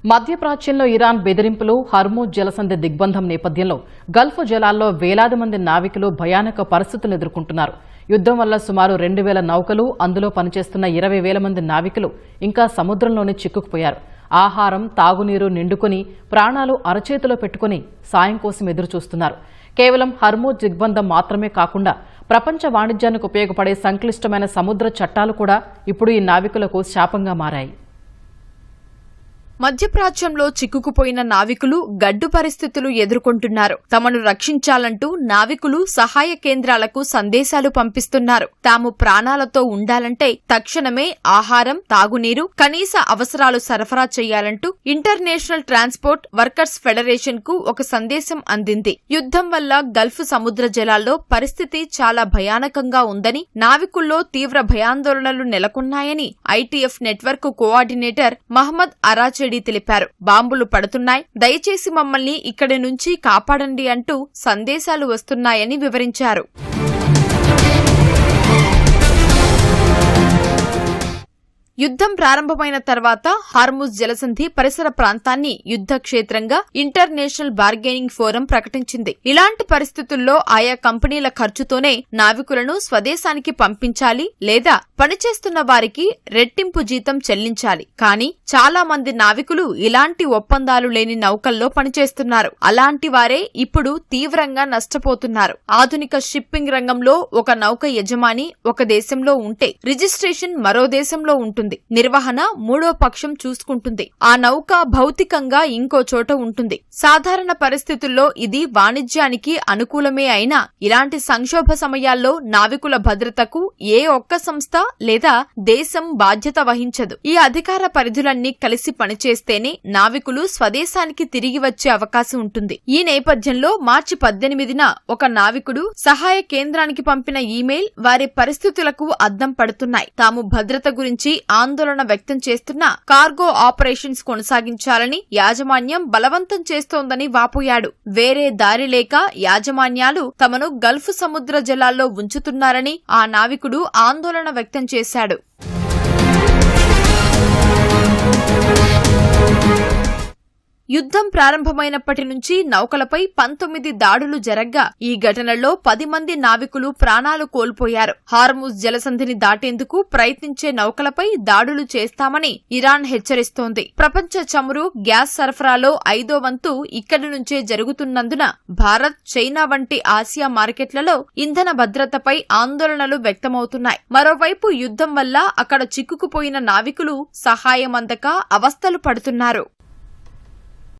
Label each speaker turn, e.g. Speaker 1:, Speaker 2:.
Speaker 1: మధ్యప్రాచ్యంలో Iran బెదిరింపులు, Hormuz జలసంధి దిగ్బంధం నేపథ్యంలో గల్ఫ్ జలాల్లో వేలాది మంది నావికులు భయానక పరిస్థితులు ఎదుర్కొంటున్నారు. యుద్దం వల్ల సుమారు 2000 నౌకలు, అందులో పనిచేస్తున్న 20,000 మంది నావికులు ఇంకా సముద్రంలోనే చిక్కుకుపోయారు. ఆహారం, తాగునీరు నిండుకుని ప్రాణాలు అరచేతిలో పెట్టుకుని సాయం కోసం ఎదురుచూస్తున్నారు. కేవలం హర్మూజ్ దిగ్బంధం మాత్రమే కాకుండా ప్రపంచ వాణిజ్యానికి ఉపయోగపడే సంక్లిష్టమైన సముద్ర చట్టాలు కూడా ఇప్పుడు ఈ నావికులకు శాపంగా మారాయి.
Speaker 2: మధ్యప్రాచ్యంలో చిక్కుకుపోయిన నావికులు గడ్డు పరిస్థితులు ఎదుర్కొంటున్నారు. తమను రక్షించాలంటూ నావికులు సహాయ కేంద్రాలకు సందేశాలు పంపిస్తున్నారు. తాము ప్రాణాలతో ఉండాలంటే తక్షణమే ఆహారం, తాగునీరు, కనీస అవసరాలు సరఫరా చేయాలంటూ ఇంటర్నేషనల్ ట్రాన్స్పోర్ట్ వర్కర్స్ ఫెడరేషన్ కు ఒక సందేశం అందింది. యుద్దం వల్ల గల్ఫ్ సముద్ర జలాల్లో పరిస్థితి చాలా భయానకంగా ఉందని, నావికుల్లో తీవ్ర భయాందోళనలు నెలకొన్నాయని ఐటీఎఫ్ నెట్వర్క్ కోఆర్డినేటర్ మహ్మద్ అరాచెడి తెలిపారు. బాంబులు పడుతున్నాయి, దయచేసి మమ్మల్ని ఇక్కడి నుంచి కాపాడండి అంటూ సందేశాలు వస్తున్నాయని వివరించారు. యుద్దం ప్రారంభమైన తర్వాత హార్ముజ్ జలసంధి పరిసర ప్రాంతాన్ని యుద్ధ క్షేత్రంగా ఇంటర్నేషనల్ బార్గెనింగ్ ఫోరం ప్రకటించింది. ఇలాంటి పరిస్థితుల్లో ఆయా కంపెనీల ఖర్చుతోనే నావికులను స్వదేశానికి పంపించాలి లేదా పనిచేస్తున్న వారికి రెట్టింపు జీతం చెల్లించాలి. కానీ చాలా మంది నావికులు ఇలాంటి ఒప్పందాలు లేని నౌకల్లో పనిచేస్తున్నారు. అలాంటి వారే ఇప్పుడు తీవ్రంగా నష్టపోతున్నారు. ఆధునిక షిప్పింగ్ రంగంలో ఒక నౌక యజమాని ఒక దేశంలో ఉంటే రిజిస్ట్రేషన్ మరో దేశంలో ఉంటుంది. నిర్వహణ మూడో పక్షం చూసుకుంటుంది. ఆ నౌక భౌతికంగా ఇంకో చోట ఉంటుంది. సాధారణ పరిస్థితుల్లో ఇది వాణిజ్యానికి అనుకూలమే అయినా ఇలాంటి సంక్షోభ సమయాల్లో నావికుల భద్రతకు ఏ ఒక్క సంస్థ లేదా దేశం బాధ్యత వహించదు. ఈ అధికార పరిధులన్నీ కలిసి పనిచేస్తేనే నావికులు స్వదేశానికి తిరిగి వచ్చే అవకాశం ఉంటుంది. ఈ నేపథ్యంలో మార్చి 18న ఒక నావికుడు సహాయ కేంద్రానికి పంపిన ఈమెయిల్ వారి పరిస్థితులకు అద్దం పడుతున్నాయి. తాము భద్రత గురించి ఆందోళన వ్యక్తం చేస్తున్న కార్గో ఆపరేషన్స్ కొనసాగించాలని యాజమాన్యం బలవంతం చేస్తోందని వాపోయాడు. వేరే దారి లేక యాజమాన్యాలు తమను గల్ఫ్ సముద్ర జలాల్లో ఉంచుతున్నారని ఆ నావికుడు ఆందోళన వ్యక్తం చేశాడు. యుద్దం ప్రారంభమైనప్పటి నుంచి నౌకలపై 19 దాడులు జరగ్గా ఈ ఘటనలో 10 మంది నావికులు ప్రాణాలు కోల్పోయారు. హార్ముజ్ జలసంధిని దాటేందుకు ప్రయత్నించే నౌకలపై దాడులు చేస్తామని ఇరాన్ హెచ్చరిస్తోంది. ప్రపంచ చమురు, గ్యాస్ సరఫరాలో 5వ వంతు ఇక్కడి నుంచే జరుగుతున్నందున భారత్, చైనా వంటి ఆసియా మార్కెట్లలో ఇంధన భద్రతపై ఆందోళనలు వ్యక్తమవుతున్నాయి. మరోవైపు యుద్దం వల్ల అక్కడ చిక్కుకుపోయిన నావికులు సహాయం అందక అవస్థలు పడుతున్నారు.